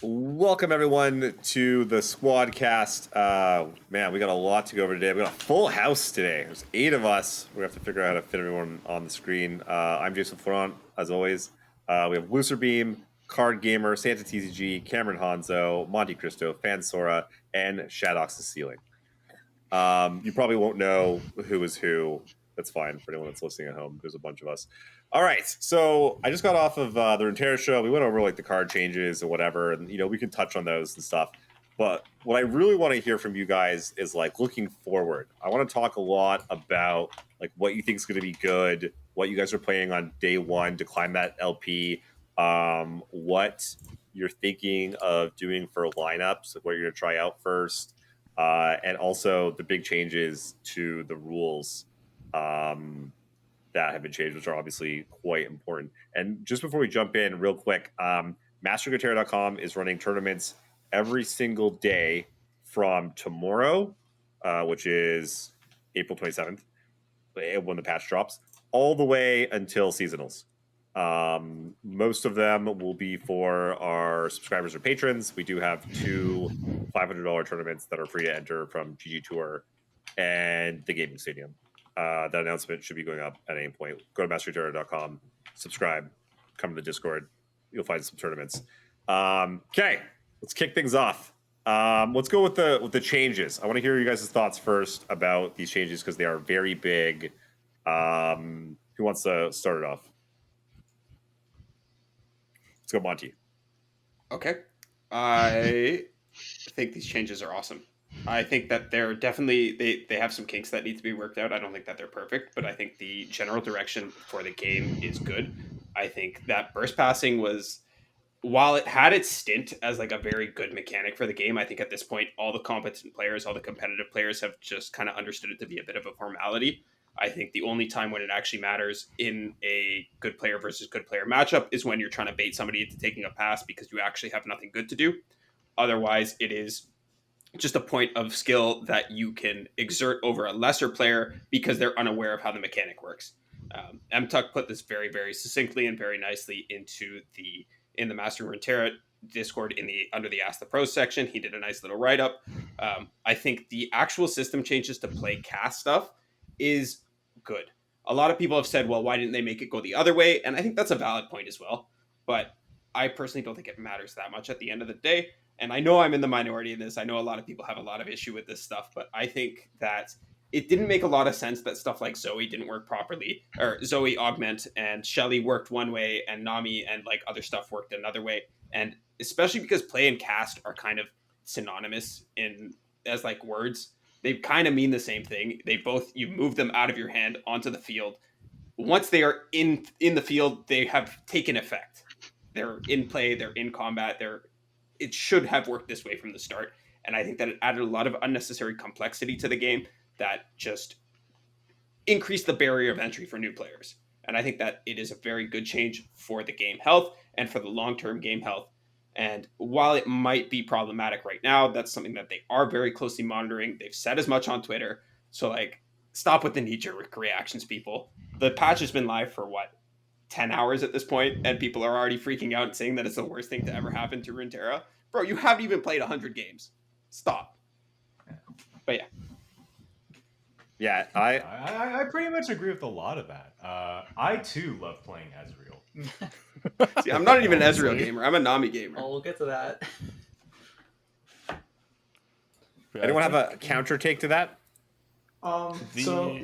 Welcome everyone to the Squadcast. Man, we got a lot to go over today. We got a full house today. There's 8 of us. We have to figure out how to fit everyone on the screen. I'm Jason Florent, as always. We have Luserbeam, CardGamer, Santa TCG, Cameron Hanzo, MonteXristo, Phansora, and Shadawx is Ceiling. You probably won't know who is who. That's fine for anyone that's listening at home. There's a bunch of us. All right, so I just got off of the Runeterra show. We went over like the card changes and whatever, and we can touch on those and stuff. But what I really want to hear from you guys is like looking forward. I want to talk a lot about like what you think is going to be good, what you guys are playing on day one to climb that LP, what you're thinking of doing for lineups, like what you're going to try out first, and also the big changes to the rules that have been changed, which are obviously quite important. And just before we jump in, real quick, MasterGuitar.com is running tournaments every single day from tomorrow, which is April 27th, when the patch drops, all the way until seasonals. Most of them will be for our subscribers or patrons. We do have 2 $500 tournaments that are free to enter from GG Tour and the Gaming Stadium. That announcement should be going up at any point. Go to MasterGuitar.com, subscribe, come to the Discord. You'll find some tournaments. Okay, let's kick things off. Let's go with the changes. I want to hear you guys' thoughts first about these changes because they are very big. Who wants to start it off? Let's go, Monty. Okay. I think these changes are awesome. I think that they're definitely, they have some kinks that need to be worked out. I don't think that they're perfect, but I think the general direction for the game is good. I think that burst passing was, while it had its stint as like a very good mechanic for the game, I think at this point, all the competent players, all the competitive players have just kind of understood it to be a bit of a formality. I think the only time when it actually matters in a good player versus good player matchup is when you're trying to bait somebody into taking a pass because you actually have nothing good to do. Otherwise, it is just a point of skill that you can exert over a lesser player because they're unaware of how the mechanic works. MTuck put this very, very succinctly and very nicely in the Master Runeterra Discord under the Ask the Pros section. He did a nice little write-up. I think the actual system changes to play cast stuff is good. A lot of people have said, well, why didn't they make it go the other way? And I think that's a valid point as well. But I personally don't think it matters that much at the end of the day. And I know I'm in the minority in this. I know a lot of people have a lot of issue with this stuff, but I think that it didn't make a lot of sense that stuff like Zoe didn't work properly, or Zoe Augment and Shelly worked one way and Nami and like other stuff worked another way. And especially because play and cast are kind of synonymous as like words. They kind of mean the same thing. You move them out of your hand onto the field. Once they are in the field, they have taken effect. They're in play, they're in combat, it should have worked this way from the start. And I think that it added a lot of unnecessary complexity to the game that just increased the barrier of entry for new players. And I think that it is a very good change for the game health and for the long-term game health. And while it might be problematic right now, that's something that they are very closely monitoring. They've said as much on Twitter. So like, stop with the knee-jerk reactions, people. The patch has been live for 10 hours at this point, and people are already freaking out and saying that it's the worst thing to ever happen to Runeterra. Bro, you haven't even played 100 games. Stop. But yeah, I pretty much agree with a lot of that. I too love playing Ezreal. See, I'm not even an Ezreal gamer. I'm a Nami gamer. Oh, we'll get to that. Anyone have a counter take to that? So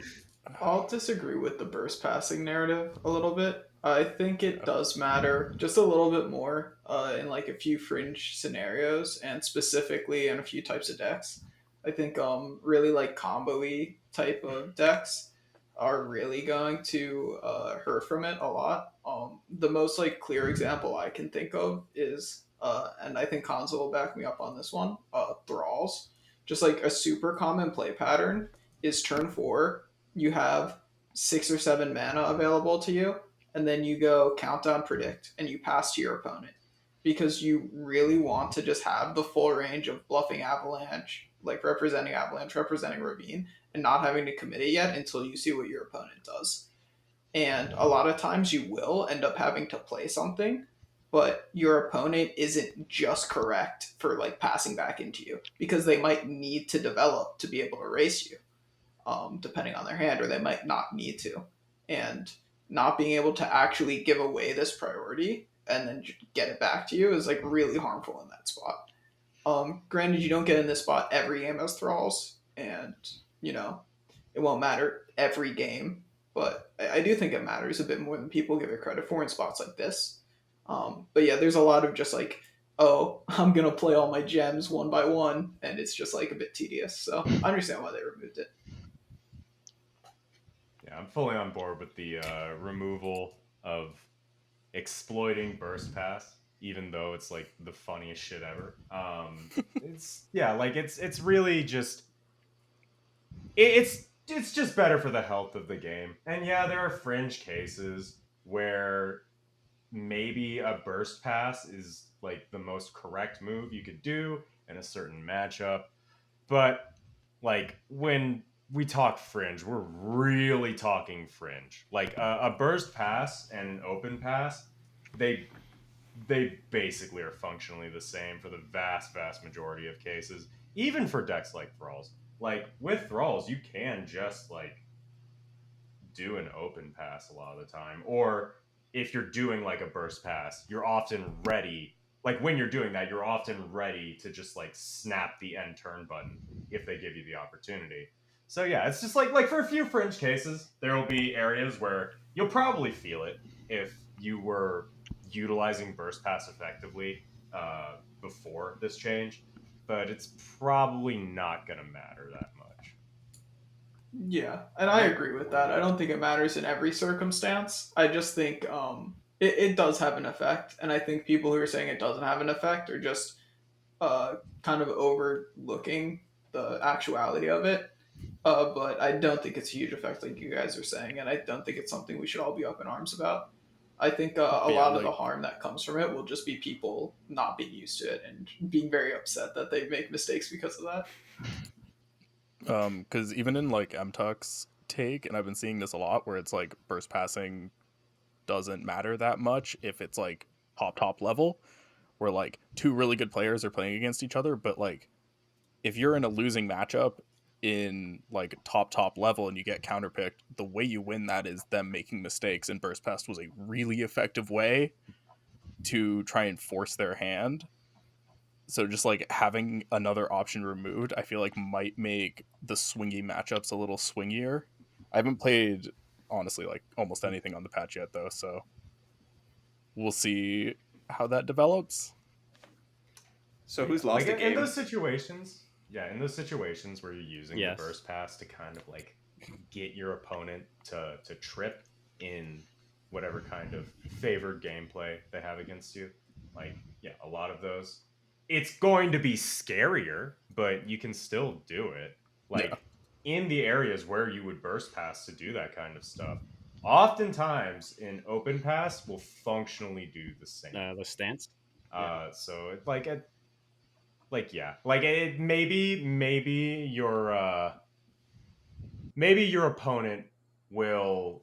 I'll disagree with the burst passing narrative a little bit. I think it does matter just a little bit more in like a few fringe scenarios and specifically in a few types of decks. I think really like combo-y type of decks are really going to hurt from it a lot. The most like clear example I can think of is, and I think Hanzo will back me up on this one, Thralls. Just like a super common play pattern is turn 4, you have 6 or 7 mana available to you, and then you go countdown predict and you pass to your opponent because you really want to just have the full range of bluffing Avalanche, like representing Avalanche, representing Ravine, and not having to commit it yet until you see what your opponent does. And a lot of times you will end up having to play something but your opponent isn't just correct for like passing back into you, because they might need to develop to be able to race you, depending on their hand, or they might not need to. And not being able to actually give away this priority and then get it back to you is like really harmful in that spot. Granted, you don't get in this spot every game as thralls, and you know it won't matter every game, but I do think it matters a bit more than people give it credit for in spots like this. But yeah, there's a lot of just like, oh, I'm gonna play all my gems one by one, and it's just like a bit tedious. So I understand why they removed it. Yeah, I'm fully on board with the removal of exploiting burst pass, even though it's like the funniest shit ever. It's like it's really just it's just better for the health of the game. And yeah, there are fringe cases where maybe a burst pass is like the most correct move you could do in a certain matchup, but like when we talk fringe, we're really talking fringe. Like a burst pass and an open pass, they basically are functionally the same for the vast majority of cases, even for decks like Thralls. Like with Thralls, you can just like do an open pass a lot of the time, or if you're doing like a burst pass, you're often ready. Like when you're doing that, you're often ready to just like snap the end turn button if they give you the opportunity. So yeah, it's just like for a few fringe cases, there will be areas where you'll probably feel it if you were utilizing burst pass effectively before this change, but it's probably not going to matter that much. Yeah, and I agree with that. I don't think it matters in every circumstance. I just think it does have an effect, and I think people who are saying it doesn't have an effect are just kind of overlooking the actuality of it. But I don't think it's a huge effect like you guys are saying, and I don't think it's something we should all be up in arms about. I think a lot of the harm that comes from it will just be people not being used to it and being very upset that they make mistakes because of that. Because even in like MTUC's take, and I've been seeing this a lot, where it's like burst passing doesn't matter that much if it's like top level, where like two really good players are playing against each other, but like if you're in a losing matchup in like top level and you get counterpicked, the way you win that is them making mistakes, and burst pass was a really effective way to try and force their hand. So just like having another option removed, I feel like might make the swingy matchups a little swingier. I haven't played honestly like almost anything on the patch yet though, so we'll see how that develops. So who's lost the game? In those situations where you're using the burst pass to kind of like get your opponent to trip in whatever kind of favored gameplay they have against you, like a lot of those, it's going to be scarier, but you can still do it. Like in the areas where you would burst pass to do that kind of stuff, oftentimes an open pass will functionally do the same. The stance. So it's like maybe your opponent will,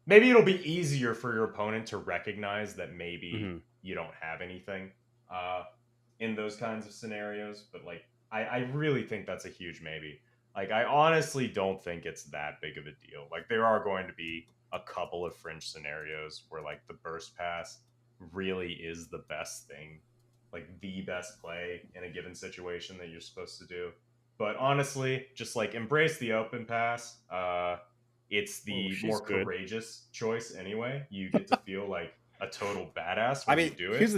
maybe it'll be easier for your opponent to recognize that maybe you don't have anything in those kinds of scenarios. But like I really think that's a huge maybe. Like I honestly don't think it's that big of a deal. Like there are going to be a couple of fringe scenarios where like the burst pass really is the best thing, like the best play in a given situation that you're supposed to do. But honestly, just like embrace the open pass. It's the more courageous choice anyway. You get to feel like a total badass when you do it. Here's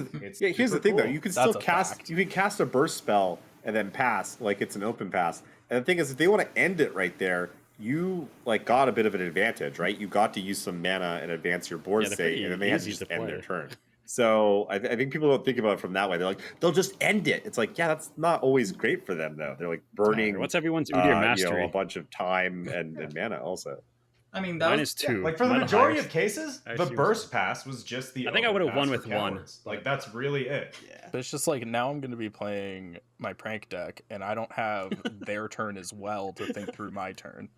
the thing though. You can still cast. You can cast a burst spell and then pass like it's an open pass. And the thing is, if they want to end it right there, you like got a bit of an advantage, right? You got to use some mana and advance your board state, and then they had to just end their turn. So I think people don't think about it from that way. They're like, they'll just end it. It's like, yeah, that's not always great for them though. They're like burning. What's everyone's Udyr mastery? A bunch of time and mana also. I mean, mine is 2. Like for the majority of cases, the burst pass was just the. I think I would have won with 1. Like that's really it. Yeah. But it's just like now I'm going to be playing my prank deck, and I don't have their turn as well to think through my turn.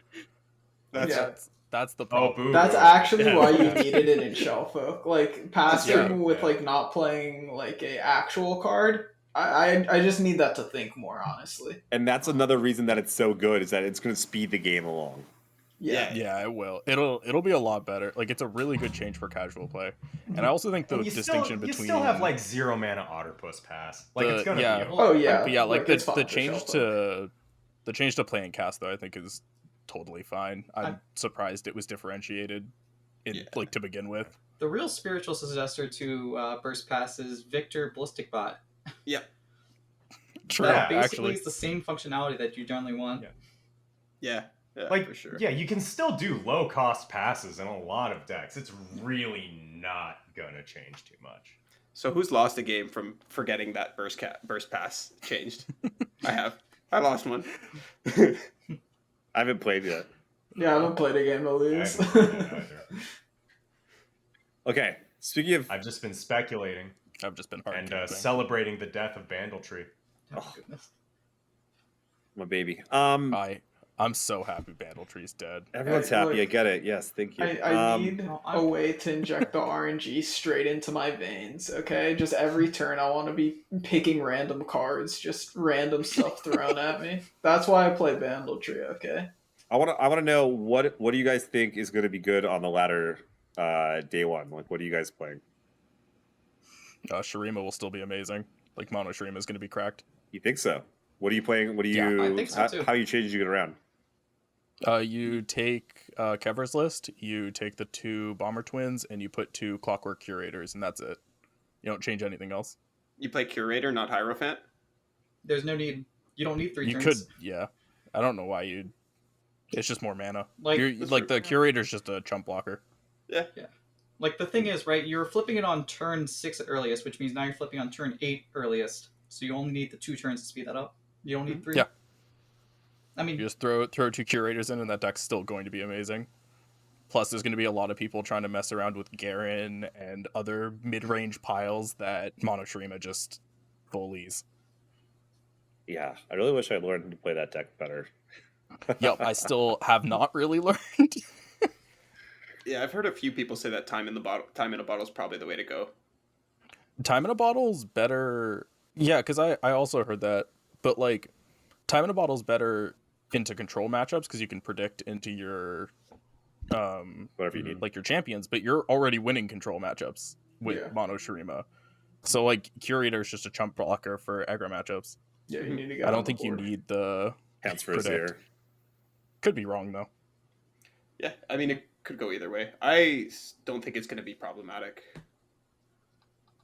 That's That's the Oh, problem. boo. That's actually Yeah. why you needed it in Shellfolk. Like passing Yeah. with Yeah. like not playing like a actual card. I just need that to think more honestly. And that's another reason that it's so good is that it's going to speed the game along. Yeah. Yeah, it will. It'll be a lot better. Like, it's a really good change for casual play. And I also think the And distinction you between still have like 0 mana Otterpuss pass. Like it's gonna yeah. be. Oh yeah. But yeah, like it's the fine for change Shellfolk. to play and cast, though, I think is totally fine. I'm surprised it was differentiated like to begin with. The real spiritual successor to Burst Pass is Victor Ballistic Bot. True, That basically actually. is the same functionality that you generally want. Yeah, Like, for sure. yeah, you can still do low cost passes in a lot of decks. It's really not gonna change too much. So who's lost a game from forgetting that burst pass changed? I lost one. I haven't played yet. Yeah, I haven't played a game to I lose. haven't played it either. Okay, speaking of... I've just been speculating I've just been hard and camping. celebrating the death of Bandletree. Oh, goodness. My baby. I'm so happy Bandletree's dead. Everyone's Look, happy. I get it. Yes, thank you. I need no, a way to inject the RNG straight into my veins, okay? Just every turn I want to be picking random cards, just random stuff thrown at me. That's why I play Bandletree, okay? I want to know what do you guys think is going to be good on the ladder day one? Like, what are you guys playing? Shurima will still be amazing. Like, Mono Shurima is going to be cracked. You think so? What are you playing? What do Yeah, you? I think so, too. How are you changing it around? You take Kever's list, you take the 2 Bomber Twins, and you put 2 Clockwork Curators, and that's it. You don't change anything else. You play Curator, not Hierophant? There's no need. You don't need 3 You turns. could, yeah. I don't know why you'd... It's just more mana. Like, The Curator's just a chump blocker. Yeah. Like, the thing is, right, you're flipping it on turn 6 at earliest, which means now you're flipping on turn 8 earliest. So you only need the 2 turns to speed that up. You don't need 3. Yeah. I mean, You just throw 2 Curators in, and that deck's still going to be amazing. Plus, there's going to be a lot of people trying to mess around with Garen and other mid-range piles that Mono Shurima just bullies. Yeah, I really wish I learned to play that deck better. Yep, I still have not really learned. Yeah, I've heard a few people say that time in a bottle is probably the way to go. Time in a bottle's better. Yeah, because I also heard that. But, like, time in a bottle's better into control matchups because you can predict into your Whatever you need. like your champions, but you're already winning control matchups with Yeah. Mono Shurima. So, like, Curator's just a chump blocker for aggro matchups. Yeah, you need to get I on don't the think you board. need the Counts for a predict. zero. Could be wrong though. Yeah, I mean, it could go either way. I don't think it's going to be problematic.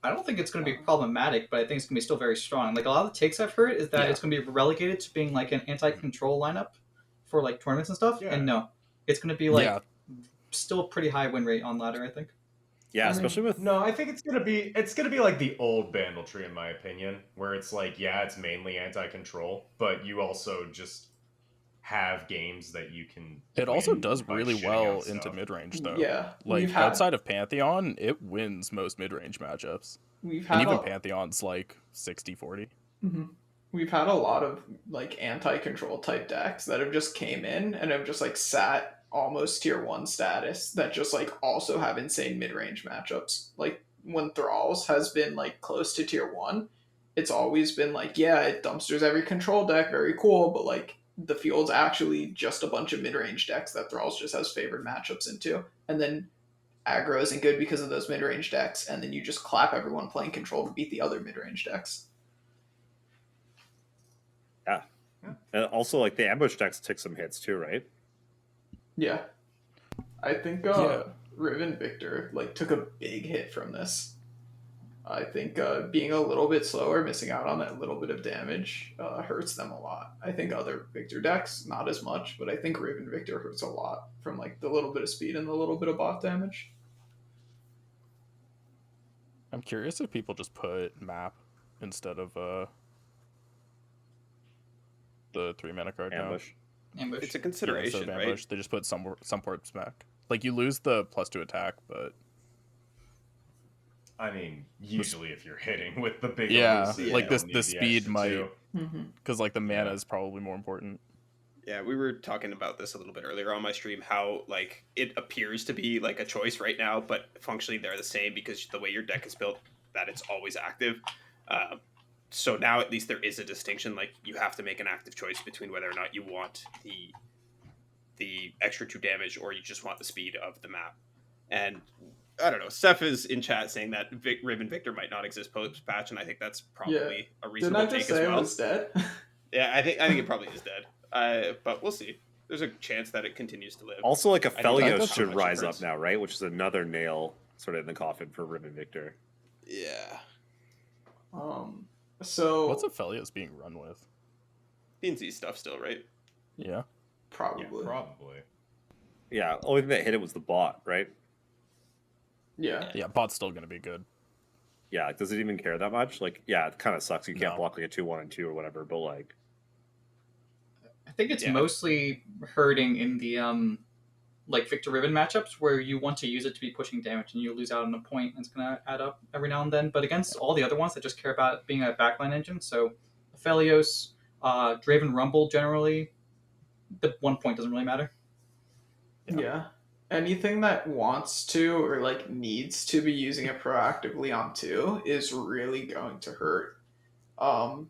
I don't think it's going to be problematic, but I think it's going to be still very strong. Like, a lot of the takes I've heard is that it's going to be relegated to being, like, an anti-control lineup for, like, tournaments and stuff. Yeah. And no, it's going to be, like, Yeah. still pretty high win rate on ladder, I think. Yeah, especially with No, I think it's gonna be like the old Bandletree in my opinion, where it's like, yeah, it's mainly anti-control, but you also just have games that you can. It also win does by really shitting well out into stuff. mid-range though. Yeah, Like, we've had- outside of Pantheon, it wins most mid-range matchups. We've And had even a, Pantheon's like 60-40. Mhm. We've had a lot of like anti-control type decks that have just came in and have just like sat almost tier 1 status that just like also have insane mid-range matchups. Like when Thralls has been like close to tier 1, it's always been like, yeah, it dumpsters every control deck, very cool, but like the field's actually just a bunch of mid-range decks that Thralls just has favored matchups into. And then aggro isn't good because of those mid-range decks, and then you just clap everyone playing control to beat the other mid-range decks. and also like the ambush decks took some hits too, right? Yeah. I think Yeah. Riven Victor like took a big hit from this. I think being a little bit slower, missing out on that little bit of damage, hurts them a lot. I think other Victor decks, not as much, but I think Riven Victor hurts a lot from like the little bit of speed and the little bit of bot damage. I'm curious if people just put map instead of the 3 mana card now. Ambush. Ambush. It's a Yeah, consideration, instead of right? ambush, they just put some ports back. Like, you lose the +2 attack, but I mean, usually if you're hitting with the big Yeah, Lucy, you like don't the need speed extra might- two. Mm-hmm. because like the mana Yeah. is probably more important. Yeah, we were talking about this a little bit earlier on my stream, how like it appears to be like a choice right now, but functionally they're the same because the way your deck is built, that it's always active. So now at least there is a distinction. Like you have to make an active choice between whether or not you want the extra 2 damage or you just want the speed of the map. And I don't know. Steph is in chat saying that Riven Victor might not exist post patch, and I think that's probably a reasonable Didn't I take just as say well. it was dead? Yeah, I think it probably is dead. But we'll see. There's a chance that it continues to live. Also, like a I don't know Felios how should much rise difference. up now, right? Which is another nail sort of in the coffin for Riven Victor. Yeah. So What's Aphelios being run with? PNC stuff still, right? Yeah. probably. Yeah, probably. Yeah, only thing that hit it was the bot, right? Yeah. Yeah, bot's still gonna be good. Yeah, does it even care that much? Like, yeah, it kind of sucks. You can't No. block like a 2-1 and 2 or whatever, but like, I think it's Yeah. mostly hurting in the like Victor Riven matchups where you want to use it to be pushing damage and you lose out on a point and it's gonna add up every now and then. But against all the other ones that just care about being a backline engine, so Aphelios, Draven Rumble generally, the 1 point doesn't really matter. Yeah. Anything that wants to or like needs to be using it proactively on 2 is really going to hurt.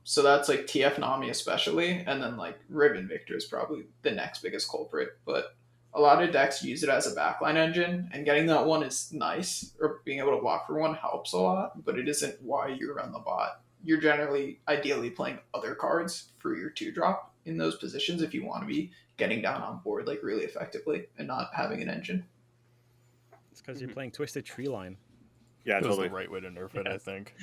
So that's like TF Nami especially, and then like Riven Victor is probably the next biggest culprit. But a lot of decks use it as a backline engine, and getting that one is nice, or being able to block for one helps a lot, but it isn't why you run the bot. You're generally ideally playing other cards for your 2-drop in those positions if you want to be getting down on board like really effectively and not having an engine. It's because you're playing Twisted Tree Line. yeah, That was totally. the right way to nerf it, Yeah. I think.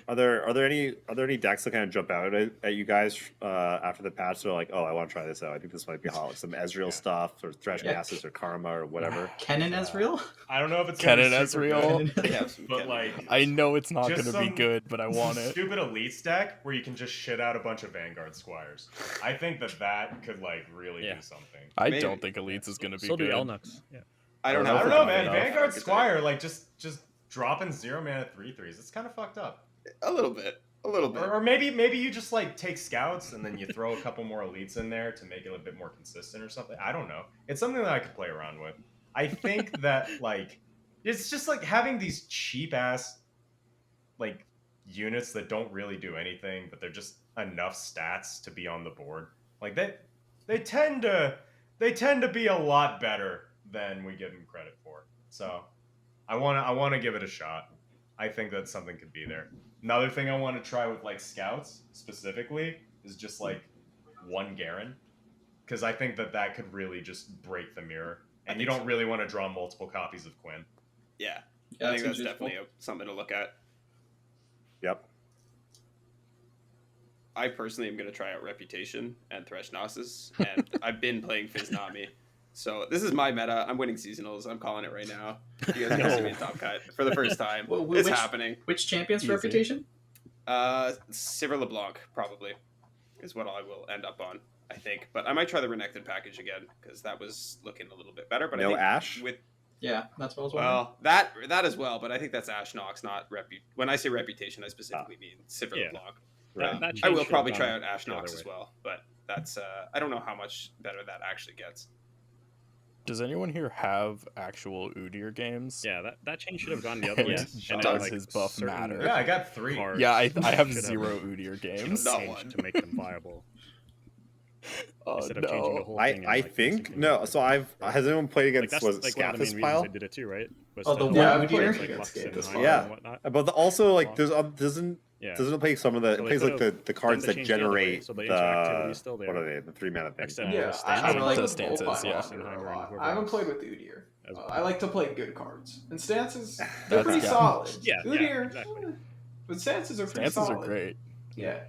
Are there any decks that kind of jump out at you guys after the patch? They're like, oh, I want to try this out. I think this might be hot. Like some Ezreal stuff, or Thresh Yeah. Gases, or Karma, or whatever. Kennen Ezreal? I don't know if it's Kennen gonna be super Ezreal. good, They have some but Kennen. like I know it's not Just gonna be some- good, but I want it. stupid elites deck where you can just shit out a bunch of Vanguard Squires. I think that could like really Yeah. do something. I Maybe. don't think Elites is gonna be So do good. Elnux. Yeah. I don't I know. I don't for know, that man. enough. Vanguard Fuck Squire, like just dropping 0 mana 3/3s. It's kind of fucked up. A little bit. Or maybe you just like take scouts and then you throw a couple more elites in there to make it a bit more consistent or something. I don't know. It's something that I could play around with. I think that like it's just like having these cheap ass like units that don't really do anything, but they're just enough stats to be on the board. Like they tend to be a lot better than we give them credit for. So I wanna give it a shot. I think that something could be there. Another thing I want to try with like scouts specifically is just like 1 Garen, because I think that could really just break the mirror, and you don't really want to draw multiple copies of Quinn. Yeah. Yeah, I think that's seems definitely something to look at. Yep. I personally am going to try out Reputation and Thresh Gnosis, and I've been playing Fizz-Nami. So this is my meta. I'm winning seasonals. I'm calling it right now. You guys are going to see me in top cut for the first time. Well, It's which- happening. Which champions for Easy. reputation? Sivir LeBlanc, probably, is what I will end up on, I think. But I might try the Renekton package again, because that was looking a little bit better. But I No think Ash? with Yeah, that's what I was wondering. well, that as well, but I think that's Ash Nox, not When I say Reputation, I specifically mean Sivir Yeah. LeBlanc. Right. That I change will should have probably gone try out Ash the other Nox as way. well, but that's I don't know how much better that actually gets. Does anyone here have actual Udyr games? Yeah, that change should have gone the other way. Yeah. And Does like, his buff certain matter? Yeah, I got 3. cards Yeah, I have should 0 Udyr games. Not changed one. to make them viable. Oh Instead of changing the no. whole thing. and, I like, think mixing no. things So up. has anyone played Like, against that's was it like one of the main Scathis reasons pile? I did it too, right? Was Oh, the to, Yeah, one I Udyr? played like, against Lux and Scathis Heimer pile. Yeah. and whatnot. But also like Well, there's Yeah. doesn't it play some of the So it they plays like could've the cards done the that change the other way, generate so the the interactivity is still there. what are they, the 3 mana thing. Except Yeah, for I haven't played stances. with Stances, Bullpine yeah. Walker a Heimer and lot. whoever I haven't else. played with Udyr. As well. I like to play good cards. And stances, they're That's- pretty yeah. solid. Yeah, yeah, Udyr, exactly. but stances are pretty Stances solid. are great. Yeah.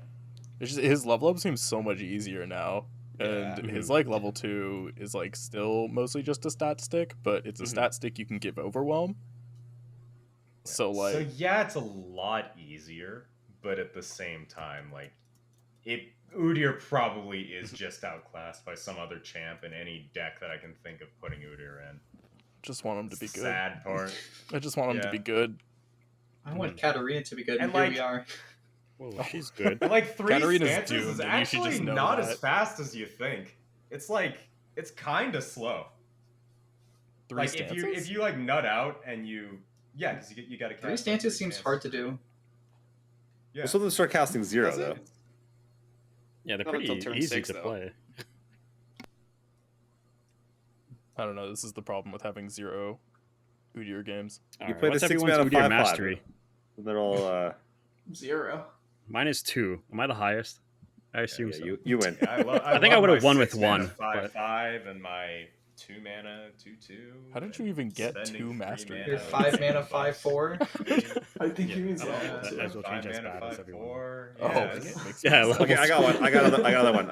It's just, his level up seems so much easier now. And Yeah. his like level 2 is like still mostly just a stat stick, but it's a Mhm. stat stick you can give overwhelm. So like So yeah, it's a lot easier, but at the same time, like Udyr probably is just outclassed by some other champ in any deck that I can think of putting Udyr in. just want him to be good. Sad part. I just want him to Yeah. be good. I want Katarina to be good, and And, here like, we are. Well, she's good. Like 3 Katarina's stances doomed, is and you should actually just know not that. as fast as you think. It's like it's kind of slow. 3 Like stances? if you like nut out and because you got to 3 stances seems hard to do. Yeah. Well, some of them start casting 0 Does though. it? Yeah, they're Not pretty until turn easy 6, to though. play. I don't know. This is the problem with having 0 Udyr games. You play the what's 6 everyone's mana Udyr 5/5. mastery? And they're all 0. Mine is 2. Am I the highest? I assume so. you win. Yeah, I think I love would've my won with 6 mana 1, but- 5/5 and my 2 mana 2/2. How did you even get spending 2 3 mastery? You're mana 5 mana, with 5/4. I think he was Yeah. yeah, That- that's what Five changes mana, bad as everyone. 5/4. Oh, Yeah, yeah, it's- makes Yeah, sense. Okay, I got one. I got another one.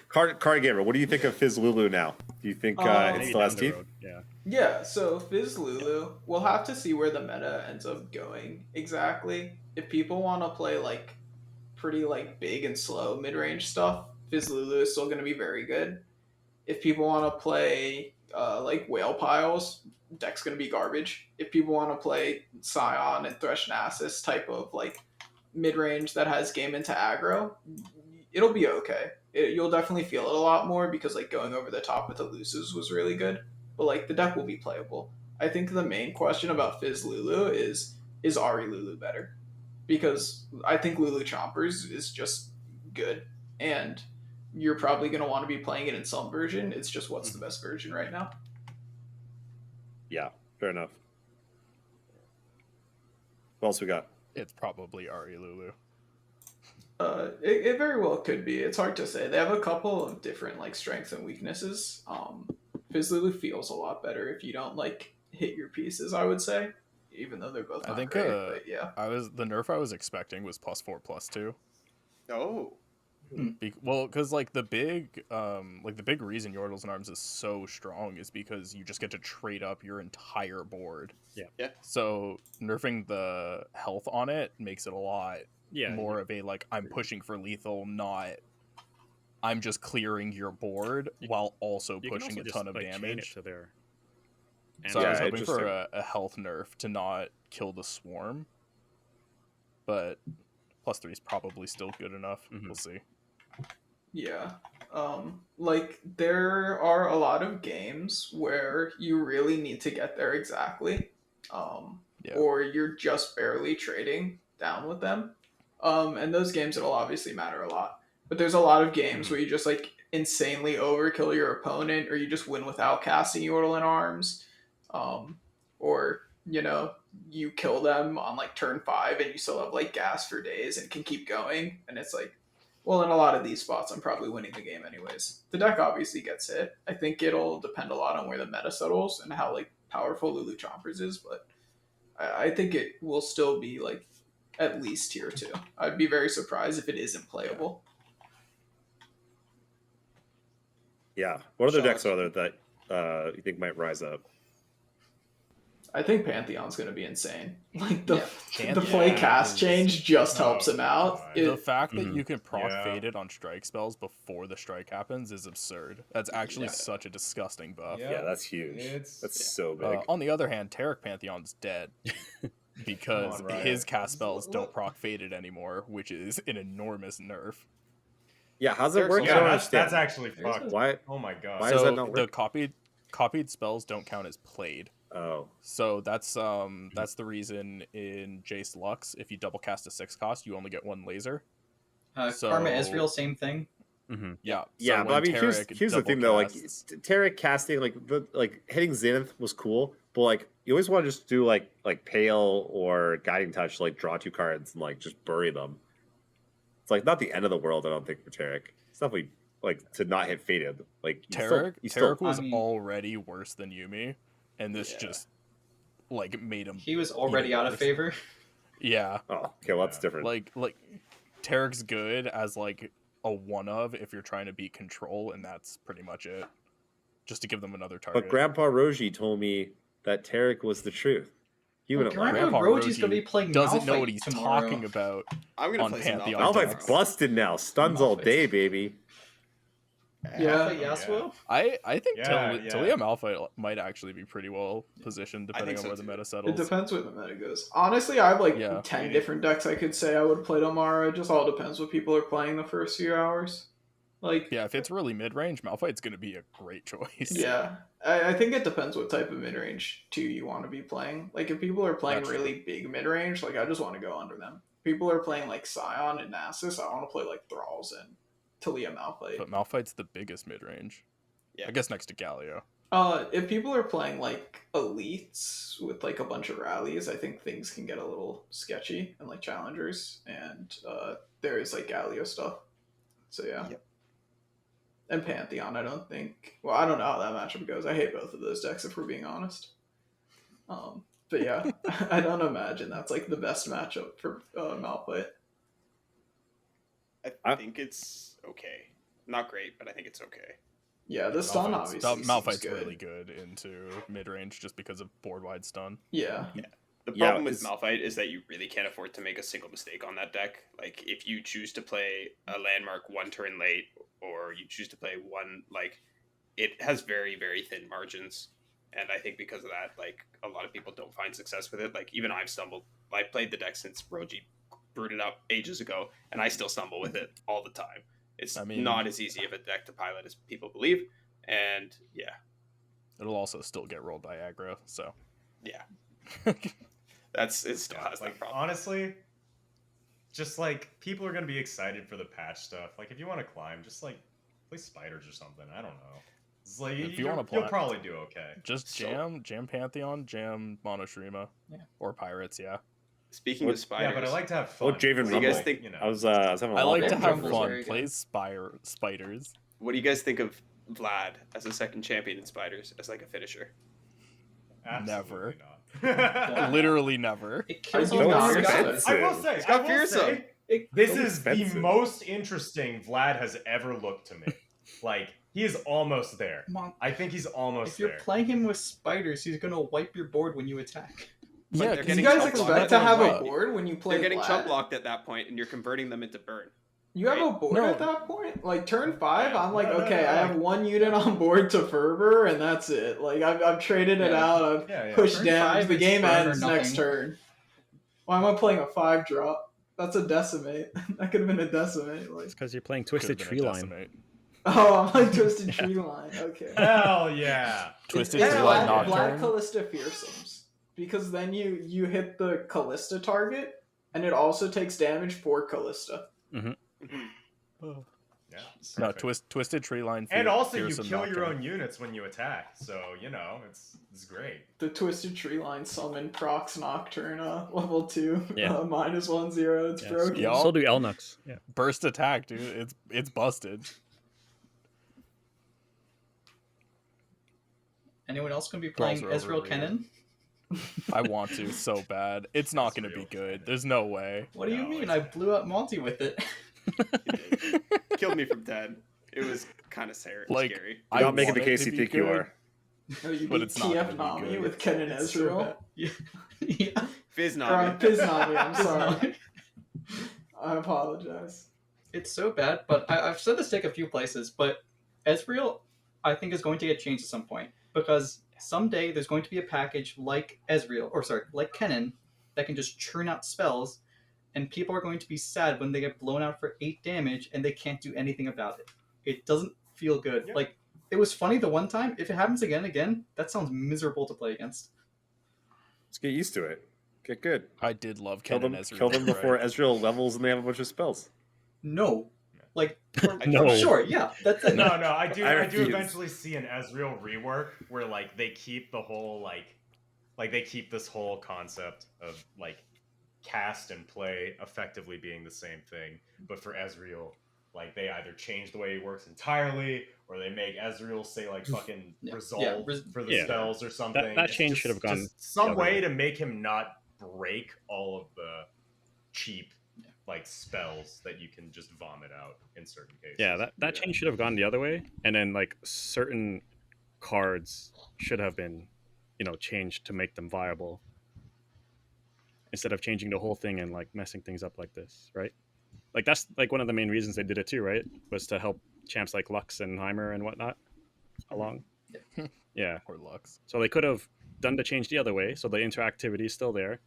CardGamer, what do you think of Fizz Lulu now? Do you think it Maybe still down has the teeth? road, Yeah. Yeah, so Fizz Lulu, we'll have to see where the meta ends up going exactly. If people want to play like pretty like big and slow mid-range stuff, Fizz Lulu is still going to be very good. If people want to play like whale piles, deck's going to be garbage. If people want to play Scion and Thresh Nasus type of like mid-range that has game into aggro, it'll be okay. You'll definitely feel it a lot more because like going over the top with the Lusus was really good. But like the deck will be playable. I think the main question about Fizz Lulu is Ari Lulu better? Because I think Lulu Chompers is just good, and you're probably going to want to be playing it in some version. It's just what's the best version right now. Yeah, fair enough. What else we got? It's probably Ari Lulu. It very well could be. It's hard to say. They have a couple of different like strengths and weaknesses. Fizz Lulu feels a lot better if you don't like hit your pieces, I would say. Even though they're both I not think great, but yeah. the nerf I was expecting was +4/+2. Oh. Well, because like the big reason Yordles and Arms is so strong is because you just get to trade up your entire board. Yeah. So nerfing the health on it makes it a lot Yeah. more of a like I'm pushing for lethal, not I'm just clearing your board while also You can pushing also a just, ton of like, chain it damage. to their So I was Yeah, hoping for interesting. a health nerf to not kill the swarm, but +3 is probably still good enough. Mhm. We'll see. Yeah. Like there are a lot of games where you really need to get there exactly. Yeah. Or you're just barely trading down with them. And those games it'll obviously matter a lot. But there's a lot of games where you just like insanely overkill your opponent, or you just win without casting Yordle and Arms. Or, you know, you kill them on like turn 5 and you still have like gas for days and can keep going. And it's like, well, in a lot of these spots, I'm probably winning the game anyways. The deck obviously gets hit. I think it'll depend a lot on where the meta settles and how like powerful Lulu Chompers is, but I think it will still be like at least tier 2. I'd be very surprised if it isn't playable. Yeah. What other Shadawx. decks are there that you think might rise up? I think Pantheon's going to be insane. Like the Yeah. the play cast is- change just helps Oh, him out. God. The It, fact that Mhm. you can proc Yeah. faded on strike spells before the strike happens is absurd. That's actually Yeah. such a disgusting buff. Yeah, that's huge. It's That's so big. On the other hand, Taric Pantheon's dead because Come on, Riot. his cast spells don't proc faded anymore, which is an enormous nerf. Yeah, how's it There's work? a I yeah, don't that's understand. actually There's fucked. Why? Oh my god. Why does that So not the work? copied spells don't count as played. Oh, So that's the reason in Jace Lux, if you double cast a 6 cost, you only get 1 laser. So- Karma Ezreal, same thing. Mhm. Yeah. yeah, so but I when mean, here's Taric the double thing though. Like casts- Taric casting, like hitting Zenith was cool, but like you always want to just do like Pale or Guiding Touch, like draw 2 cards and like just bury them. It's like not the end of the world, I don't think, for Taric. It's definitely like to not hit faded. Like Taric was I mean- already worse than Yuumi, and this Yeah. just like made him. He was already even out of worse. favor. Yeah, Oh, okay, well that's Yeah. different. like Taric's good as like a one of if you're trying to beat control, and that's pretty much it. Just to give them another target. But Grandpa Roji told me that Taric was the truth. He wouldn't lie. Grandpa Roji's gonna be playing doesn't know Malphite what he's tomorrow. talking about. I'm gonna On play some Pantheon. Malphite Malphite's tomorrow. busted now. Stuns all Malphite's- day, baby. Yeah. Alpha Yasuo? I think Yeah, yeah. Talia Malphite might actually be pretty well positioned depending on so where the too. meta It settles. depends where the meta goes. Honestly, I have like Yeah. 10 different decks I could say I would play tomorrow. It just all depends what people are playing the first few hours. Like, Yeah, if it's really mid range, Malphite's going to be a great choice. yeah, I think it depends what type of mid range too you want to be playing. Like, if people are playing That's really big mid range, like I just want to go under them. People are playing like Scion and Nasus. I want to play like Thralls and Talia Malphite. But Malphite's the biggest mid range. Yeah. I guess next to Galio. If people are playing like elites with like a bunch of rallies, I think things can get a little sketchy and like challengers, and there is like Galio stuff. So yeah. Yep. And Pantheon, I don't think. Well, I don't know how that matchup goes. I hate both of those decks if we're being honest. But yeah, I don't imagine that's like the best matchup for Malphite. I think it's okay. Not great, but I think it's okay. Yeah, the stun obviously. Malphite's seems good. really good into mid range just because of board wide stun. Yeah. The Yeah, problem with it's- Malphite is that you really can't afford to make a single mistake on that deck. Like, if you choose to play a landmark one turn late, or you choose to play one, like, it has very, very thin margins. And I think because of that, like, a lot of people don't find success with it. Like, even I've stumbled. I played the deck since Roji brewed it up ages ago, and I still stumble with it all the time. It's not as easy of a deck to pilot as people believe. And, yeah. It'll also still get rolled by aggro, so. Yeah. It still has that problem. Honestly, just like people are gonna be excited for the patch stuff. Like if you want to climb, just like play spiders or something. I don't know. It's like If you wanna you'll probably do okay. Just jam Pantheon, jam MonteXristo. Yeah. Or Pirates, yeah. Speaking of spiders, Yeah, but I like to have fun. Oh, Javen What do you guys Rumble. think? You know. I was having a I lot like of to fun. have Rumble's fun. very Play good. spiders. What do you guys think of Vlad as a second champion in spiders as like a finisher? Absolutely Never. not. Literally never. It kills I all do the not other expect guys. it. I will say, It's got I will fearsome. say, It- this so is the expensive. most interesting Vlad has ever looked to me. Like he is almost there. Mon- I think he's almost If you're there. playing him with spiders, he's gonna wipe your board when you attack. But they're 'cause getting You guys chump blocked. expect to have a Right. board when you play They're getting Vlad? chump blocked at that point, and you're converting them into burn. You have a Right. board No. at that point? Like turn 5, I'm like, No, no, okay, no, I like- have one unit on board to Fervor, and that's it. Like I've traded it Yeah. out, I've Yeah. pushed Turn damage, 5, the it's game burn or ends next nothing. turn. Why am I playing a 5-drop? That's a decimate. That could have been a decimate. Like, It's because you're playing Could've Twisted been a Tree Line. decimate. oh, I'm like Twisted Tree Line. Okay. Hell yeah. Twisted It's Tree Black, Line Black Nocturne. Callista Fearsomes. Because then you hit the Callista target, and it also takes damage for Callista. Yeah. No, perfect. Twisted Tree Line. And also, you Fearsome kill your Nocturne. own units when you attack, so you know it's great. The Twisted Tree Line summon Prox Nocturne, level 2, Yeah. -1/0. It's Yeah, broken. Yeah. So do Elnux. Yeah. Burst attack, dude. It's busted. Anyone else gonna be Thralls playing are Ezreal overrated. Kennen? I want to so bad. It's not going to be Ezreal good. Kennen. There's no way. What do you No, mean? it's- I blew up Monty with it. Killed me from 10. It was kind of scary. Like, scary. You're I not making the want it case to you be think you good. are. No, you But beat it's not TF gonna be Nami good. with Ken and It's so Ezreal. bad. Yeah. Fizz Or Nami. Piz Nami, I'm sorry. I apologize. It's so bad, but I've said this take a few places, but Ezreal, I think, is going to get changed at some point because someday there's going to be a package like like Kennen, that can just churn out spells, and people are going to be sad when they get blown out for 8 damage and they can't do anything about it. It doesn't feel good. Yeah. Like, it was funny the one time. If it happens again, that sounds miserable to play against. Let's get used to it. Get good. I did love Kill Ken them, and Ezreal. kill them before right? Ezreal levels and they have a bunch of spells. No. Like, No. sure, yeah, that's it. No, I do I refuse. eventually see an Ezreal rework where like they keep the whole like they keep this whole concept of like cast and play effectively being the same thing, but for Ezreal, like they either change the way he works entirely or they make Ezreal say like fucking Yeah. resolve Yeah, for the Yeah. spells or something. That It's change just- should have gone just some the other way way. to make him not break all of the cheap like spells that you can just vomit out in certain cases. Yeah, that change should have gone the other way, and then like certain cards should have been, changed to make them viable, instead of changing the whole thing and like messing things up like this, right? like that's like one of the main reasons they did it too, right? Was to help champs like Lux and Heimer and whatnot along. Yeah. Or Lux. So they could have done the change the other way, so the interactivity is still there,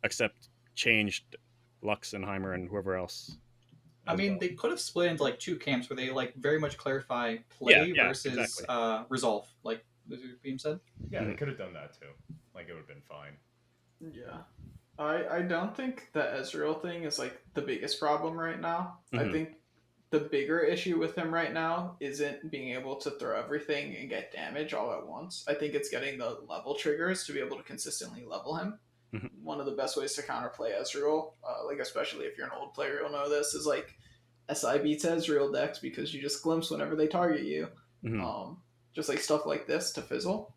except changed Lux and Heimer and whoever else. I as mean, well. they could have split into like two camps where they like very much clarify play Yeah, versus exactly. resolve, like Luserbeam said. Yeah, they Mhm. could have done that too. Like it would have been fine. Yeah. I don't think the Ezreal thing is like the biggest problem right now. I Mhm. think the bigger issue with him right now isn't being able to throw everything and get damage all at once. I think it's getting the level triggers to be able to consistently level him. Mhm. One of the best ways to counterplay Ezreal, like especially if you're an old player, you'll know this, is like SI beats Ezreal decks because you just glimpse whenever they target you. Mhm. Just like stuff like this to fizzle.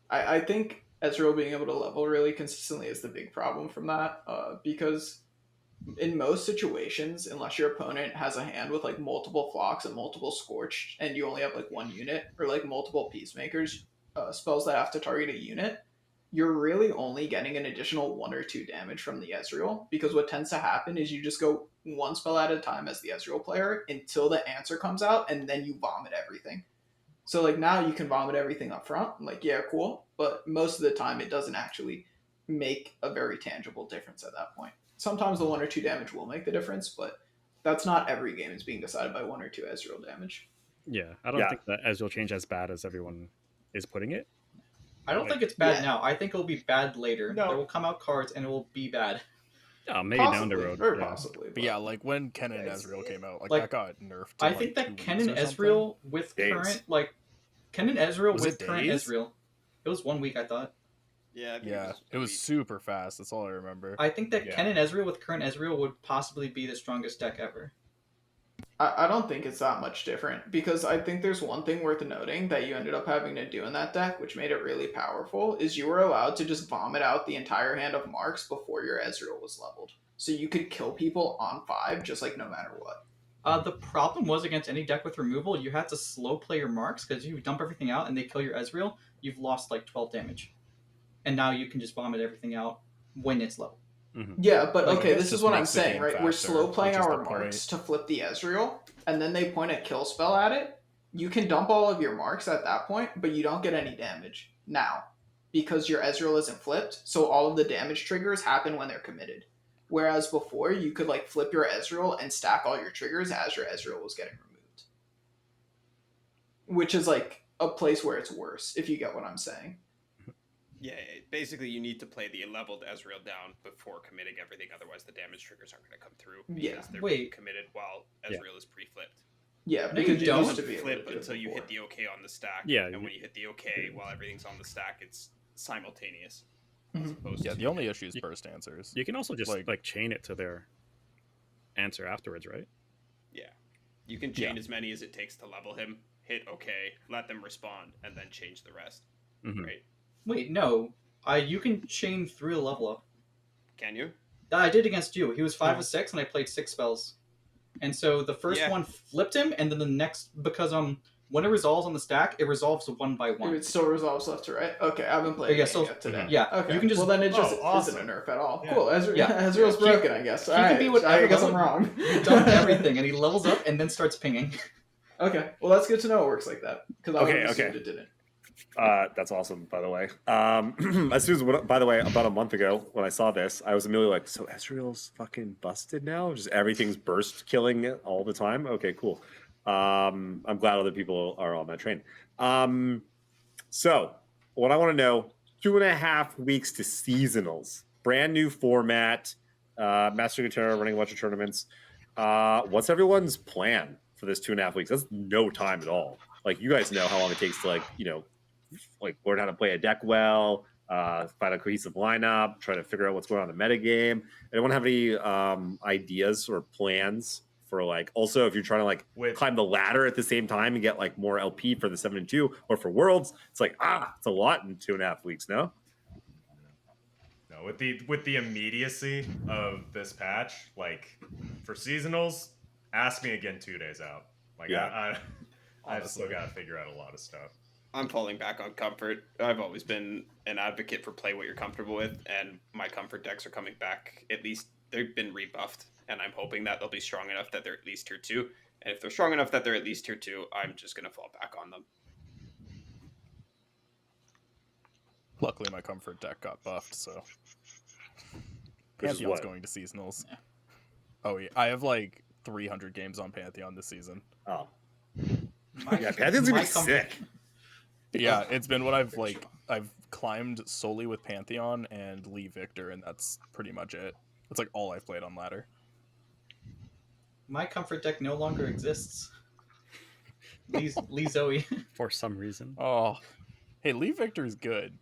I think Ezreal being able to level really consistently is the big problem from that, because in most situations, unless your opponent has a hand with like multiple flocks and multiple scorched, and you only have like one unit or like multiple peacemakers, spells that have to target a unit, you're really only getting an additional 1 or 2 damage from the Ezreal, because what tends to happen is you just go one spell at a time as the Ezreal player until the answer comes out, and then you vomit everything. So like now you can vomit everything up front. I'm like, yeah, cool. But most of the time it doesn't actually make a very tangible difference at that point. Sometimes the 1 or 2 damage will make the difference, but that's not every game is being decided by 1 or 2 Ezreal damage. Yeah, I don't Yeah. think that Ezreal change as bad as everyone is putting it. I don't Like- think it's bad Yeah. now. I think it'll be bad later. No. There will come out cards and it will be bad. Oh, maybe down the Possibly, road. very yeah. possibly. But yeah, like when Ken and Yeah, it's- Ezreal came out, like, like, that got nerfed. In I like think 2 that Ken weeks and or something. Ezreal with Days. current like Ken and Ezreal Was with it current days? Ezreal. It was 1 week, I thought. Yeah, I think Yeah, it was super fast. That's all I remember. I think that Yeah. Ken and Ezreal with current Ezreal would possibly be the strongest deck ever. I don't think it's that much different, because I think there's one thing worth noting that you ended up having to do in that deck, which made it really powerful, is you were allowed to just vomit out the entire hand of marks before your Ezreal was leveled. So you could kill people on 5 just like no matter what. The problem was against any deck with removal, you had to slow play your marks because you dump everything out and they kill your Ezreal, you've lost like 12 damage. And now you can just vomit everything out when it's level. Yeah, but Like, okay, it this is just what I'm makes the saying, game right? We're faster, slow playing which is the our marks to flip the Ezreal, and then they point a kill spell at it. You can dump all of your marks at that point, but you don't get any damage now, because your Ezreal isn't flipped, so all of the damage triggers happen when they're committed. Whereas before, you could like flip your Ezreal and stack all your triggers as your Ezreal was getting removed. Which is like a place where it's worse, if you get what I'm saying. Yeah, basically you need to play the leveled Ezreal down before committing everything, otherwise the damage triggers aren't going to come through because Yeah. they're Wait. committed while Ezreal is pre-flipped. Yeah, No, because you you don't. used to be able Flip to do it until you before. hit the OK on the stack. Yeah, and you- when you hit the OK while everything's on the stack, it's simultaneous. Mhm. As opposed Yeah, to the only issue is burst answers. You can also just Like- like chain it to their answer afterwards, right? you can chain Yeah. as many as it takes to level him, hit OK, let them respond, and then change the rest. Mhm. Right? Wait, no. You can chain through the level up. Can you? I did against you. He was 5 Oh. of 6 and I played 6 spells. And so the first Yeah. one flipped him, and then the next, because when it resolves on the stack, it resolves 1 by 1. It still resolves left to right. Okay, I haven't played Yeah, it so- yet today. Yeah, Okay. you can just. Well, then it just awesome. isn't a nerf at all. Yeah. Cool. Ezreal, Yeah. Ezreal's He- broken, I guess. he All can right. be whatever I guess I'm level- wrong. You dump everything, and he levels up and then starts pinging. Okay. Well, that's good to know it works like that, because I Okay, would assumed okay. it didn't. That's awesome, by the way. As soon as, by the way, about a month ago when I saw this, I was immediately like, so Ezreal's fucking busted now? Just everything's burst killing it all the time? Okay, cool. I'm glad other people are on that train. So, what I want to know, 2.5 weeks to seasonals. Brand new format. Master Runeterra running a bunch of tournaments. What's everyone's plan for this 2.5 weeks? That's no time at all. Like, you guys know how long it takes to, like learn how to play a deck well, find a cohesive lineup, try to figure out what's going on in the meta game. Anyone have any ideas or plans for, like, also if you're trying to like climb the ladder at the same time and get like more LP for the 7-2 or for Worlds? It's like it's a lot in 2.5 weeks. No, with the immediacy of this patch, like for seasonals, ask me again 2 days out. Like Yeah. I've still got to figure out a lot of stuff. I'm falling back on comfort. I've always been an advocate for play what you're comfortable with, and my comfort decks are coming back at least they've been rebuffed, and I'm hoping that they'll be strong enough that they're at least tier 2. And if they're strong enough that they're at least tier 2, I'm just going to fall back on them. Luckily, my comfort deck got buffed, so Which is Pantheon's what? going to seasonals. Yeah. Oh yeah, I have like 300 games on Pantheon this season. Oh. Yeah, Pantheon's gonna be sick. Yeah, it's been what I've climbed solely with Pantheon and Lee Victor, and that's pretty much it. That's like all I've played on ladder. My comfort deck no longer exists. Lee Zoe. For some reason. Oh, hey, Lee Victor's good.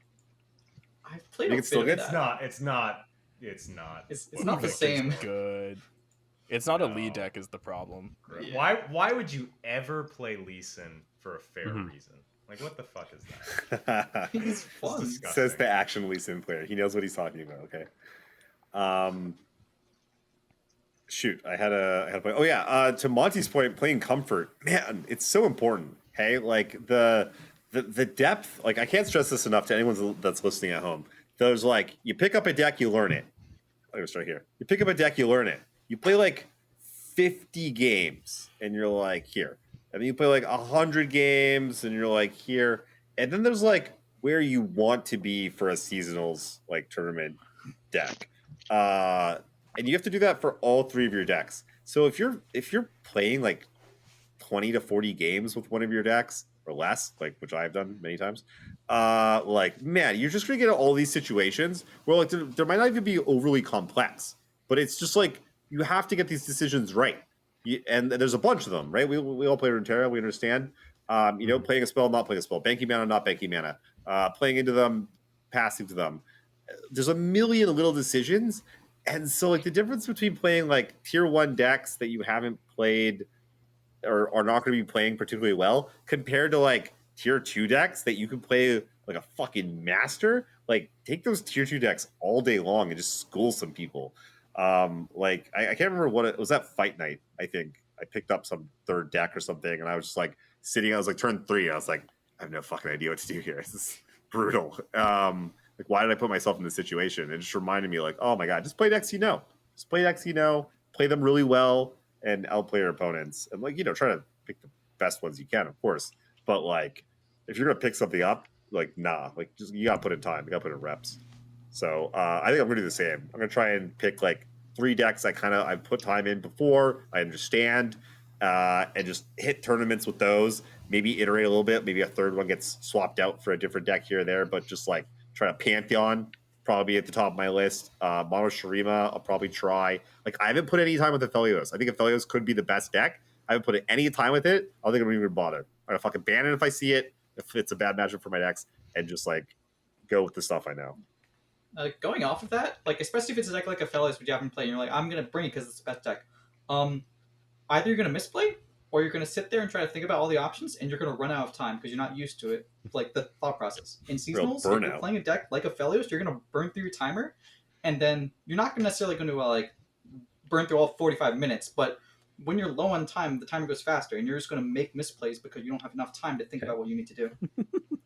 I've played You a can still bit of get- that. It's not. It's not the Victor's same. Good. It's not a No. Lee deck is the problem. Yeah. Why would you ever play Lee Sin for a fair reason? Like, what the fuck is that? He's It's fun. disgusting. Says the action Lee Sin player. He knows what he's talking about. Okay. Shoot, I had a point. Oh yeah. To Monty's point, playing comfort, man, it's so important. Hey, like the depth. Like I can't stress this enough to anyone that's listening at home. There's like you pick up a deck, you learn it. Let me start here. You pick up a deck, you learn it. You play like 50 games, and you're like here. And then you play like 100 games, and you're like here. And then there's like where you want to be for a seasonals like tournament deck. And you have to do that for all 3 of your decks. So if you're playing like 20 to 40 games with one of your decks or less, like which I've done many times, like man, you're just gonna get all these situations where like there might not even be overly complex, but it's just like you have to get these decisions right. And there's a bunch of them, right? We all play Runeterra, we understand. Playing a spell, not playing a spell, banking mana, not banking mana, playing into them, passing to them. There's a million little decisions. And so like the difference between playing like tier 1 decks that you haven't played or are not going to be playing particularly well compared to like tier 2 decks that you can play like a fucking master, like take those tier 2 decks all day long and just school some people. I can't remember what it was, that fight night. I think I picked up some 3rd deck or something and I was just like sitting, I was like turn 3. I was like, I have no fucking idea what to do here. This is brutal. Like, why did I put myself in this situation? It just reminded me, like, oh my god, just play decks you know. Just play decks you know, play them really well, and outplay your opponents. And like, try to pick the best ones you can, of course. But like, if you're gonna pick something up, like, nah, like, just you gotta put in time, you gotta put in reps. So I think I'm gonna do the same. I'm gonna try and pick like 3 decks I've put time in before, I understand, and just hit tournaments with those. Maybe iterate a little bit. Maybe a 3rd one gets swapped out for a different deck here or there, but just like try to Pantheon, probably at the top of my list. Mono Shurima, I'll probably try. Like, I haven't put any time with Aphelios. I think Aphelios could be the best deck. I haven't put any time with it. I don't think I'm even bother. I'm gonna fucking ban it if I see it, if it's a bad matchup for my decks, and just like go with the stuff I know. Going off of that, like especially if it's a deck like Aphelios, which you haven't played, and you're like, I'm gonna bring it because it's the best deck. Either you're gonna misplay, or you're gonna sit there and try to think about all the options, and you're gonna run out of time because you're not used to it, like the thought process. In seasonals, if you're playing a deck like Aphelios, you're gonna burn through your timer, and then you're not necessarily going to like burn through all 45 minutes, but when you're low on time, the timer goes faster, and you're just going to make misplays because you don't have enough time to think about what you need to do.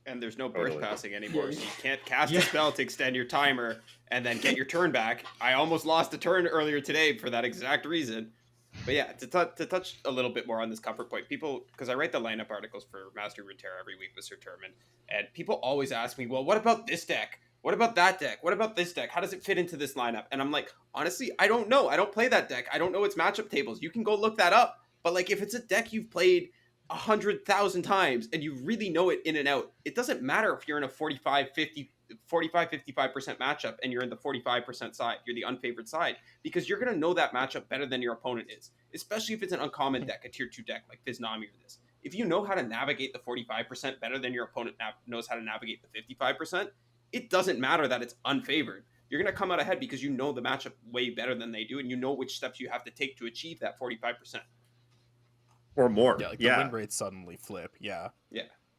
And there's no burst passing anymore, so you can't cast Yeah. a spell to extend your timer and then get your turn back. I almost lost a turn earlier today for that exact reason. But yeah, to touch a little bit more on this comfort point, people, because I write the lineup articles for Master Runeterra every week with Sir Turman, and people always ask me, well, what about this deck? What about that deck? What about this deck? How does it fit into this lineup? And I'm like, honestly, I don't know. I don't play that deck. I don't know its matchup tables. You can go look that up. But like, if it's a deck you've played 100,000 times and you really know it in and out, it doesn't matter if you're in a 45-55% matchup and you're in the 45% side, you're the unfavored side, because you're going to know that matchup better than your opponent is, especially if it's an uncommon deck, a tier 2 deck like Viznami or this. If you know how to navigate the 45% better than your opponent knows how to navigate the 55%, it doesn't matter that it's unfavored. You're going to come out ahead because you know the matchup way better than they do, and you know which steps you have to take to achieve that 45%. Or more. Yeah, like the win rates suddenly flip. Yeah.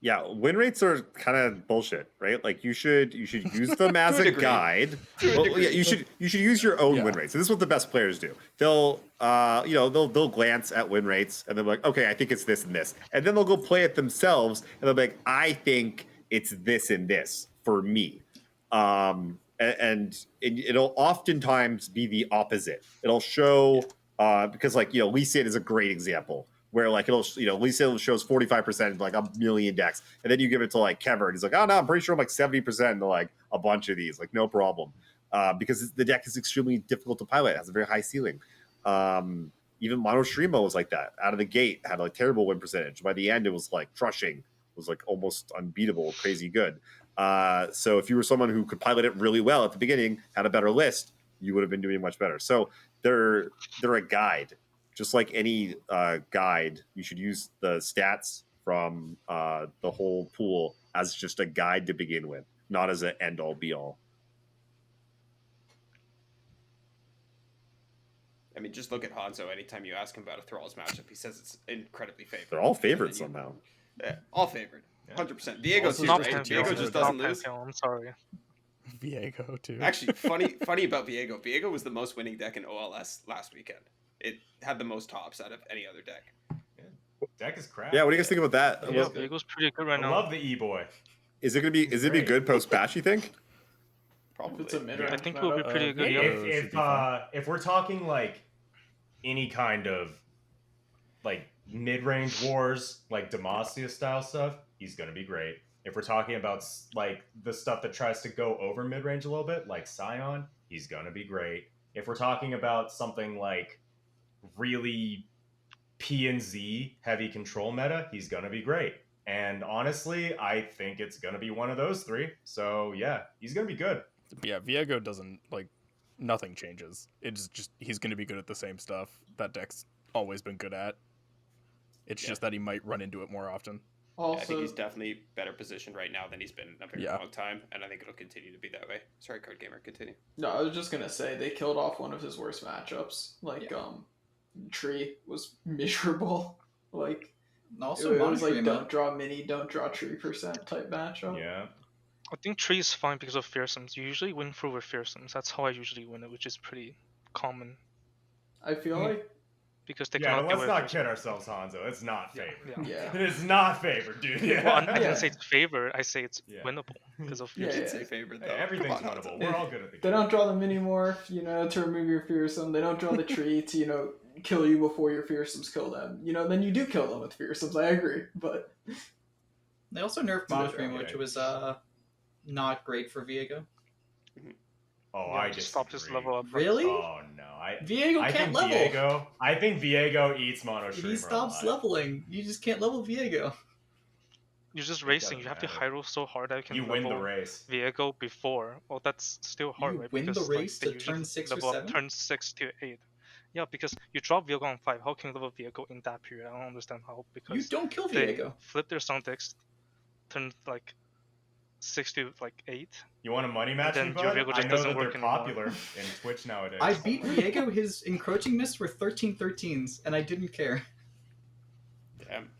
Yeah, win rates are kind of bullshit, right? Like you should use them as a guide. Well, yeah, you should use your own win rates. So this is what the best players do. They'll they'll glance at win rates and they're like, okay, I think it's this and this, and then they'll go play it themselves and they'll be like, I think it's this and this for me. it'll oftentimes be the opposite. It'll show because like Lee Sin is a great example where like it'll Lee Sin shows 45% like a million decks, and then you give it to like Kevin, he's like, oh no, I'm pretty sure I'm like 70% to like a bunch of these, like no problem, because the deck is extremely difficult to pilot. It has a very high ceiling. Even MonteXristo was like that out of the gate, had like terrible win percentage. By the end, it was like crushing, it was like almost unbeatable, crazy good. So if you were someone who could pilot it really well at the beginning, had a better list, you would have been doing much better. So they're a guide, just like any guide. You should use the stats from the whole pool as just a guide to begin with, not as an end all be all. I mean, just look at Hanzo. Anytime you ask him about a Thrall's matchup, he says it's incredibly favored. They're all favored somehow. Yeah, all favored. 100%. Viego's too, Also, right? not Viego just doesn't lose. I'm sorry. Viego too. Actually, funny about Viego. Viego was the most winning deck in OLS last weekend. It had the most tops out of any other deck. Deck is crap. Yeah, what do you guys think about that? Yeah, Viego's pretty good right I now. love the E-boy. Is it gonna be good post patch? You think? Probably. If it's a mid-range I think it will be pretty good. yeah. Yeah. If we're talking like any kind of like mid-range wars, like Demacia style stuff, he's gonna be great. If we're talking about like the stuff that tries to go over mid-range a little bit, like Scion, he's gonna be great. If we're talking about something like really P and Z heavy control meta, he's gonna be great. And honestly, I think it's gonna be one of those three. So yeah, he's gonna be good. Yeah, Viego doesn't like nothing changes. It's just he's going to be good at the same stuff that deck's always been good at. It's just that he might run into it more often. Also, I think he's definitely better positioned right now than he's been in a very long time, and I think it'll continue to be that way. Sorry, CardGamer, continue. no, I was just gonna say they killed off one of his worst matchups. Like, Tree was miserable. Like, Also, it was like MonteXristo. don't draw mini, don't draw tree percent type matchup. Yeah. I think Tree is fine because of fearsomes. You usually win through with fearsomes. That's how I usually win it, which is pretty common. I feel like Because they Yeah, cannot but get let's away not with kid ourselves, Hanzo. It's not Yeah, favored. yeah. yeah. It is not favored, dude. Yeah. Well, I Yeah. didn't say it's favored. I say it's Yeah. winnable because of Yeah, fearsome. You yeah. did say favorite, though. Hey, everything's Come on, winnable. Hanzo. We're all good at the They game. don't draw the mini morph, to remove your fearsome. They don't draw the tree to, kill you before your fearsomes kill them. Then you do kill them with fearsomes. I agree, but They also nerfed MonteXristo, okay. which was not great for Viego. Oh, Yeah, I just just stop his level up. Really? Oh no, Viego I can't think level. I think Viego eats MonteXristo. If he stops leveling, you just can't level Viego. You're just It racing. doesn't You have to matter. high roll so hard that you can You win the level race. Viego before. Well, that's still hard, You right? win the Because, race they to usually turn 6 or level up 7? turn 6 to 8. Yeah, because you drop Viego on 5. How can you level Viego in that period? I don't understand how. You Because don't kill they Viego. flip their sound text, turn 6 to 8. You want a money match, Then bud? your Viego I just know doesn't that they're work anymore. popular in Twitch nowadays. I beat Viego. His encroaching mists were 13-13s, and I didn't care. Damn.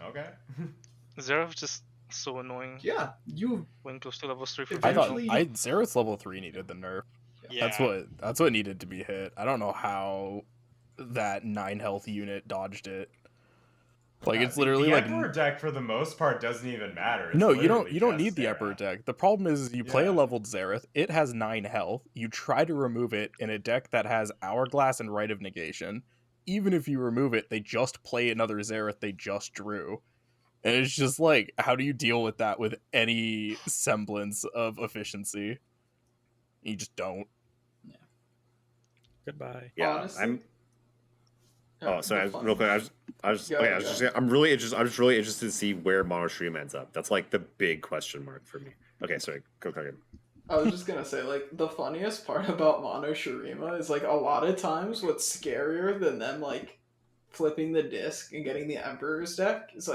Okay. Zeref just so annoying Yeah, you. when close to level 3 for I thought Eventually- Xerath's level 3 needed the nerf. Yeah. That's what needed to be hit. I don't know how that 9 health unit dodged it. Like it's literally the like Emperor deck for the most part doesn't even matter. It's no, you don't literally need just the Xerath. Emperor deck. The problem is you play a Yeah. leveled Xerath, it has 9 health. You try to remove it in a deck that has Hourglass and Rite of Negation. Even if you remove it, they just play another Xerath they just drew. And it's just like, how do you deal with that with any semblance of efficiency? You just don't. Goodbye. Yeah, honestly, Oh, sorry. the Real quick, fun- I'm really interested to see where MonteXristo ends up. That's like the big question mark for me. Okay, sorry. Go again. I was just gonna say, the funniest part about MonteXristo is, a lot of times what's scarier than them, flipping the disc and getting the Emperor's deck is,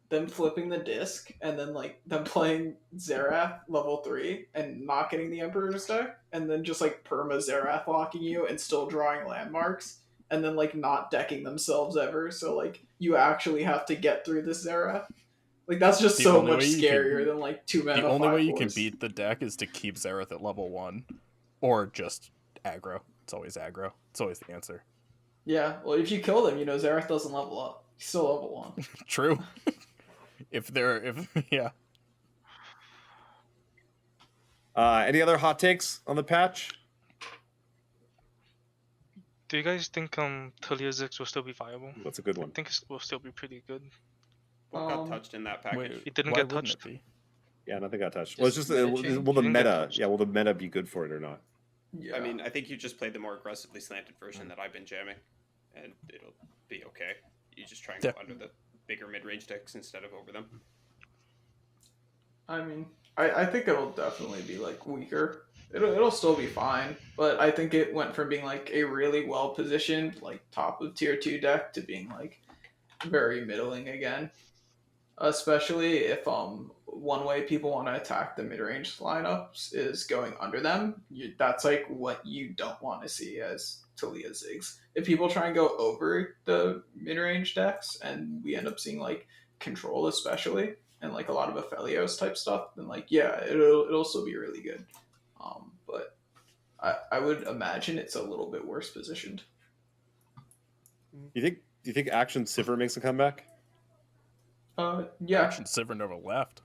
them flipping the disc and then, them playing Xerath level 3 and not getting the Emperor's deck, and then just, perma Xerath locking you and still drawing landmarks, and then, not decking themselves ever, so, you actually have to get through this Xerath. That's just The so only much way you scarier can- than, 2 mana. The only way you 5/4s. can beat the deck is to keep Xerath at level 1. Or just aggro. It's always aggro. It's always the answer. Yeah, well, if you kill them, Xerath doesn't level up. He's still level 1. True. yeah. Any other hot takes on the patch? Do you guys think Talia Ziggs will still be viable? That's a good I one. think it will still be pretty good. What got touched in that package? Wait, It didn't why get wouldn't touched. it be? Yeah, nothing got touched. Just Well, it's just meta will change. the Didn't get meta? touched. Yeah, will the meta be good for it or not? Yeah. I mean, I think you just played the more aggressively slanted version that I've been jamming, and it'll be okay. You just try and go Yeah. under the bigger mid-range decks instead of over them. I mean, I think it'll definitely be like weaker. It'll still be fine, but I think it went from being like a really well positioned like top of tier 2 deck to being like very middling again. Especially if one way people want to attack the mid range lineups is going under them. That's like what you don't want to see as Talia Ziggs. If people try and go over the mid range decks and we end up seeing like control especially and like a lot of Aphelios type stuff, then like yeah, it'll still be really good. But I would imagine it's a little bit worse positioned. Do you think Action Sivir makes a comeback? Yeah. Action Sivir never left.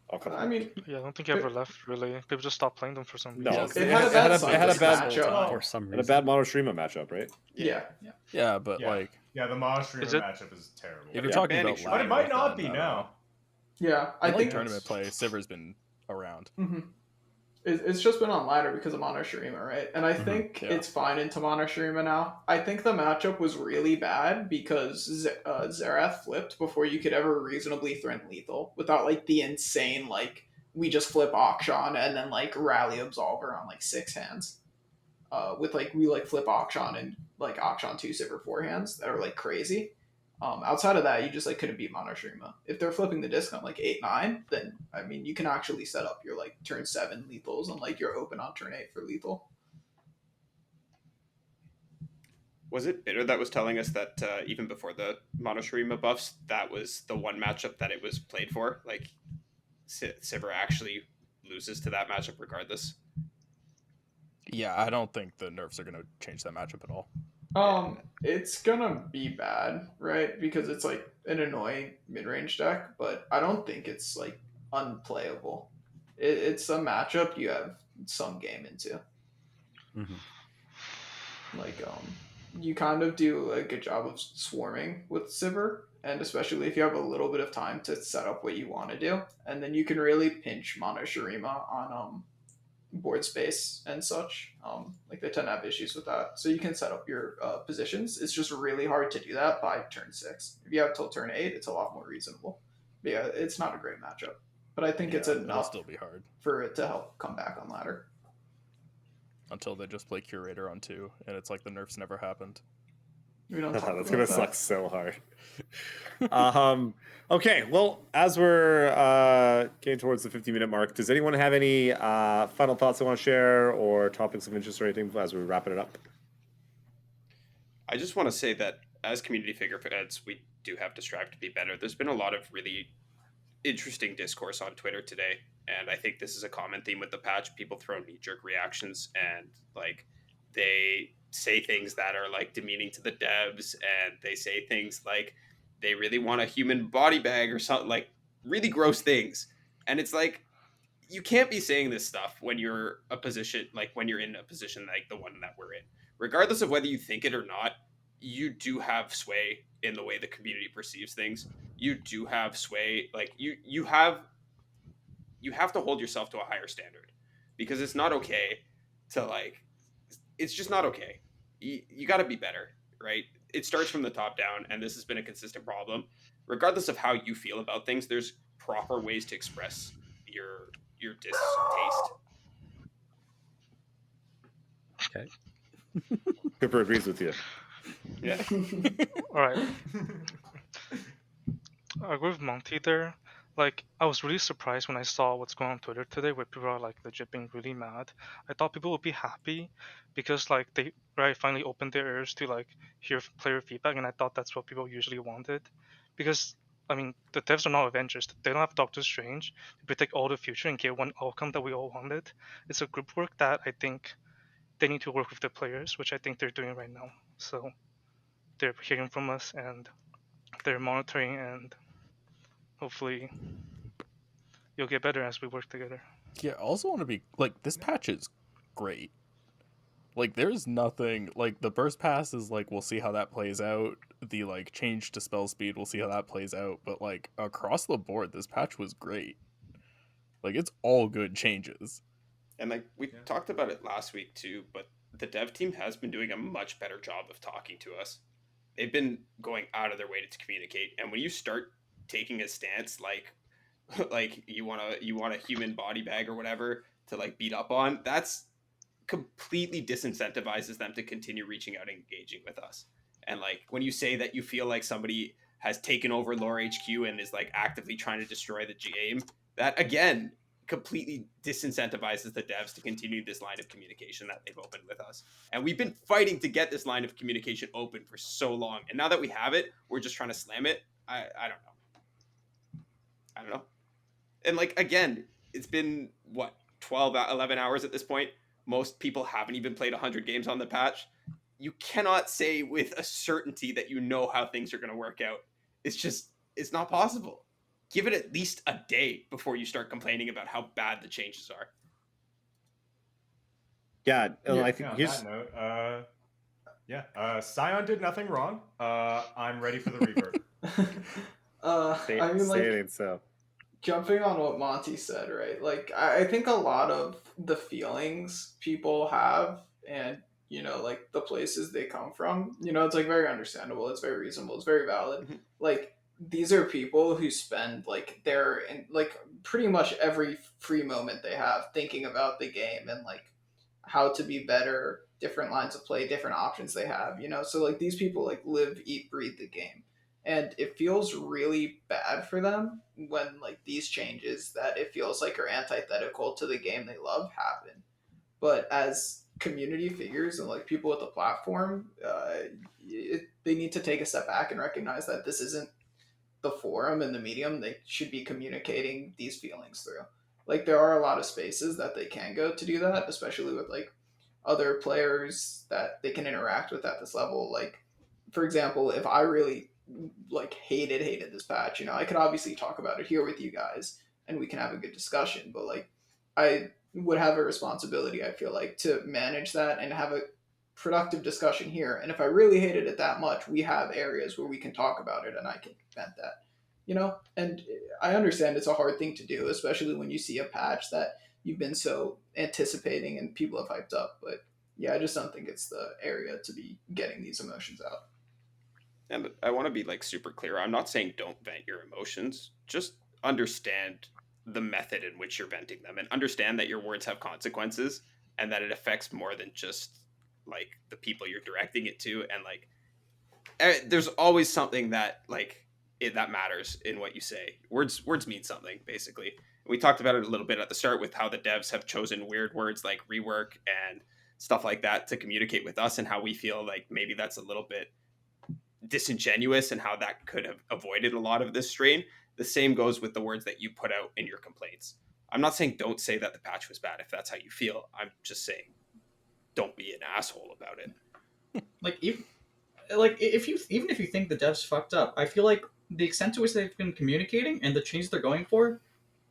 Oh, come on. I mean, Yeah, I don't think he ever left really. People just stopped playing them for some reason. No, Yeah, it it had had a a bad bad matchup. For some and a reason. bad Monoshima matchup, right? Yeah. Yeah, but Yeah. like Yeah, the Monoshima Is it- matchup is terrible. if you're Yeah, talking banning about should- But it might ladder, not then, be now. Yeah, I like think tournament play, Sivir's been around. It's just been on ladder because of Monoshima, right? And I Mhm, think yeah. it's fine into Monoshima now. I think the matchup was really bad because Xerath flipped before you could ever reasonably threaten lethal without like the insane like we just flip Akshan and then like rally Absolver on like 6 hands. With like we like flip Akshan and like Akshan 2 Sivir 4 hands that are like crazy. Outside of that, you just like couldn't beat Monoshima. If they're flipping the disc on like 8-9, then I mean you can actually set up your like turn 7 lethals and like you're open on turn 8 for lethal. Was it Bitter that was telling us that even before the Monoshima buffs, that was the one matchup that it was played for? Like, Sivir actually loses to that matchup regardless. Yeah, I don't think the nerfs are gonna change that matchup at all. It's gonna be bad, right? Because it's like an annoying mid-range deck, but I don't think it's like unplayable. It's a matchup you have some game into. Mhm. Like you kind of do a good job of swarming with Sivir, and especially if you have a little bit of time to set up what you want to do, and then you can really pinch Monoshima on board space and such. Like they tend to have issues with that, so you can set up your positions. It's just really hard to do that by turn 6. If you have till turn 8, it's a lot more reasonable. But yeah, it's not a great matchup, but I think it's It'll enough still be hard for it to help come back on ladder. until they just play Curator on 2, and it's like the nerfs never happened. We don't talk That's about gonna that. suck so hard. Okay, well, as we're getting towards the 50-minute mark, does anyone have any final thoughts they want to share or topics of interest or anything as we're wrapping it up? I just want to say that as community figureheads, we do have to strive to be better. There's been a lot of really interesting discourse on Twitter today, and I think this is a common theme with the patch. People throw knee-jerk reactions, and like they say things that are like demeaning to the devs, and they say things like they really want a human body bag or something, like really gross things. And it's like you can't be saying this stuff when you're a position like when you're in a position like the one that we're in. Regardless of whether you think it or not, you do have sway in the way the community perceives things. You do have sway, like you have to hold yourself to a higher standard, because it's not okay to like, it's just not okay. You got to be better, right? It starts from the top down, and this has been a consistent problem. Regardless of how you feel about things, there's proper ways to express your distaste. Okay. Cooper agrees with you. Yeah. All right. I agree with Monty there. Like, I was really surprised when I saw what's going on Twitter today, where people are like legit being really mad. I thought people would be happy because like they finally opened their ears to like hear player feedback, and I thought that's what people usually wanted. Because I mean, the devs are not Avengers. They don't have Doctor Strange to predict all the future and get one outcome that we all wanted. It's a group work that I think they need to work with the players, which I think they're doing right now. So they're hearing from us and they're monitoring, and hopefully you'll get better as we work together. Yeah, I also want to be like, this patch is great. Like, there's nothing like the burst pass is like, we'll see how that plays out. The like change to spell speed, we'll see how that plays out. But like across the board, this patch was great. Like, it's all good changes. And like we talked about it last week too, but the dev team has been doing a much better job of talking to us. They've been going out of their way to communicate, and when you start taking a stance like you want a human body bag or whatever to like beat up on, that's completely disincentivizes them to continue reaching out and engaging with us. And like when you say that you feel like somebody has taken over LoR HQ and is like actively trying to destroy the game, that again completely disincentivizes the devs to continue this line of communication that they've opened with us. And we've been fighting to get this line of communication open for so long, and now that we have it, we're just trying to slam it. I don't know. And like again, it's been what, 11 hours at this point. Most people haven't even played 100 games on the patch. You cannot say with a certainty that you know how things are going to work out. It's not possible. Give it at least a day before you start complaining about how bad the changes are. Yeah, I think on that note, Scion did nothing wrong. I'm ready for the revert. I mean, like, so. Jumping on what Monty said, right? Like, I think a lot of the feelings people have and, you know, like the places they come from, you know, it's like very understandable. It's very reasonable. It's very valid. Mm-hmm. Like, these are people who spend like like pretty much every free moment they have thinking about the game and like how to be better, different lines of play, different options they have, you know? So like these people like live, eat, breathe the game. And it feels really bad for them when like these changes that it feels like are antithetical to the game they love happen. But as community figures and like people with the platform, they need to take a step back and recognize that this isn't the forum and the medium they should be communicating these feelings through. Like there are a lot of spaces that they can go to do that, especially with like other players that they can interact with at this level. Like, for example, if I really like hated this patch, you know, I could obviously talk about it here with you guys and we can have a good discussion, but like I would have a responsibility, I feel like, to manage that and have a productive discussion here. And if I really hated it that much, we have areas where we can talk about it and I can vent that, you know? And I understand it's a hard thing to do, especially when you see a patch that you've been so anticipating and people have hyped up. But yeah, I just don't think it's the area to be getting these emotions out. And I want to be like super clear. I'm not saying don't vent your emotions. Just understand the method in which you're venting them and understand that your words have consequences and that it affects more than just like the people you're directing it to. And like, there's always something that like that matters in what you say. Words mean something, basically. We talked about it a little bit at the start with how the devs have chosen weird words like rework and stuff like that to communicate with us and how we feel like maybe that's a little bit disingenuous and how that could have avoided a lot of this strain. The same goes with the words that you put out in your complaints. I'm not saying don't say that the patch was bad if that's how you feel. I'm just saying don't be an asshole about it. Like if you think the devs fucked up, I feel like the extent to which they've been communicating and the changes they're going for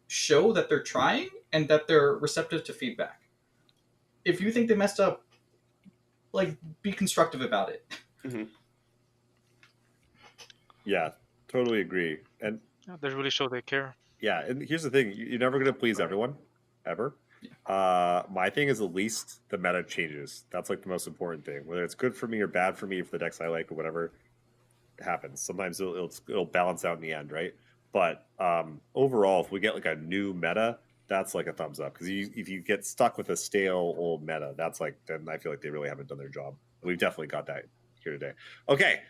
show that they're trying and that they're receptive to feedback. If you think they messed up, like, be constructive about it. Mm-hmm. Yeah, totally agree. And They really show they care. yeah, and here's the thing: you're never going to please everyone, ever. My thing is at least the meta changes. That's like the most important thing. Whether it's good for me or bad for me, for the decks I like or whatever, happens. Sometimes it'll balance out in the end, right? But overall, if we get like a new meta, that's like a thumbs up. Because if you get stuck with a stale old meta, that's like, then I feel like they really haven't done their job. We've definitely got that here today. Okay,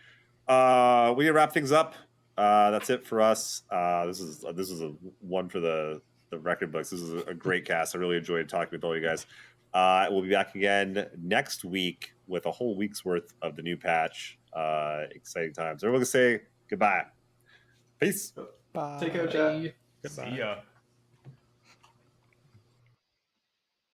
we can wrap things up. That's it for us. This is a one for the record books. This is a great cast. I really enjoyed talking with all you guys. We'll be back again next week with a whole week's worth of the new patch. Exciting times. Everyone can say goodbye. Peace. Take care, chat. See ya.